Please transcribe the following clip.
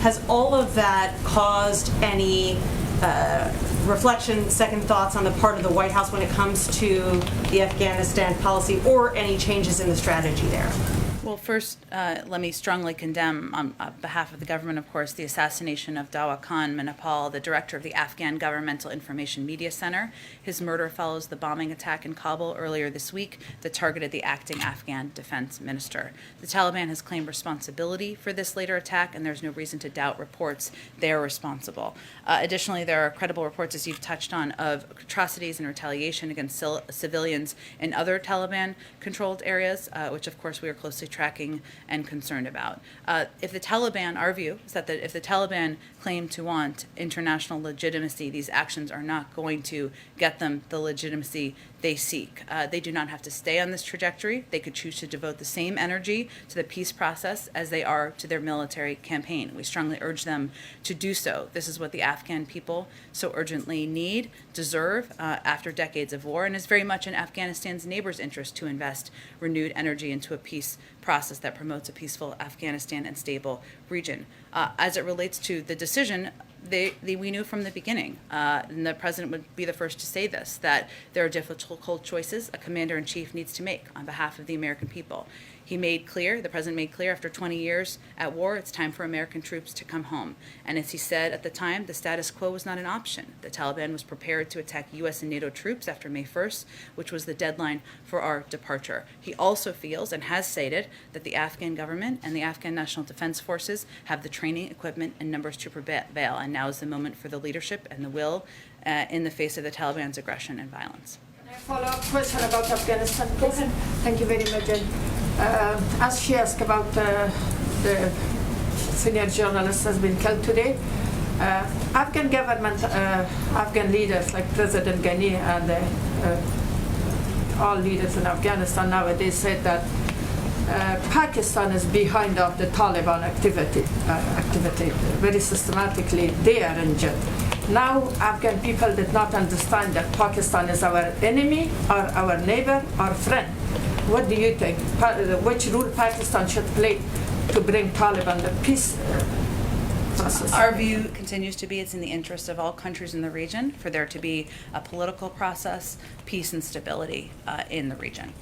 Has all of that caused any reflection, second thoughts on the part of the White House when it comes to the Afghanistan policy or any changes in the strategy there? Well, first, let me strongly condemn, on behalf of the government, of course, the assassination of Dawa Khan Manipal, the director of the Afghan Governmental Information Media Center. His murder follows the bombing attack in Kabul earlier this week that targeted the acting Afghan defense minister. The Taliban has claimed responsibility for this later attack, and there's no reason to doubt reports they are responsible. Additionally, there are credible reports, as you've touched on, of atrocities and retaliation against civilians in other Taliban-controlled areas, which, of course, we are closely tracking and concerned about. If the Taliban, our view is that if the Taliban claim to want international legitimacy, these actions are not going to get them the legitimacy they seek. They do not have to stay on this trajectory. They could choose to devote the same energy to the peace process as they are to their military campaign. We strongly urge them to do so. This is what the Afghan people so urgently need, deserve, after decades of war, and is very much in Afghanistan's neighbors' interest to invest renewed energy into a peace process that promotes a peaceful Afghanistan and stable region. As it relates to the decision, we knew from the beginning, and the president would be the first to say this, that there are difficult choices a commander-in-chief needs to make on behalf of the American people. The president made clear after 20 years at war, it's time for American troops to come home. And as he said at the time, the status quo was not an option. The Taliban was prepared to attack U.S. and NATO troops after May 1st, which was the deadline for our departure. He also feels and has stated that the Afghan government and the Afghan National Defense Forces have the training, equipment, and numbers to prevail. And now is the moment for the leadership and the will in the face of the Taliban's aggression and violence. Follow-up question about Afghanistan, please. Thank you very much. As she asked about the senior journalist has been killed today, Afghan government, Afghan leaders like President Ghani and all leaders in Afghanistan nowadays said that Pakistan is behind of the Taliban activity very systematically. They are injured. Now, Afghan people did not understand that Pakistan is our enemy, or our neighbor, or friend. What do you think? Which role Pakistan should play to bring Taliban the peace process? Our view continues to be it's in the interest of all countries in the region for there to be a political process, peace, and stability in the region.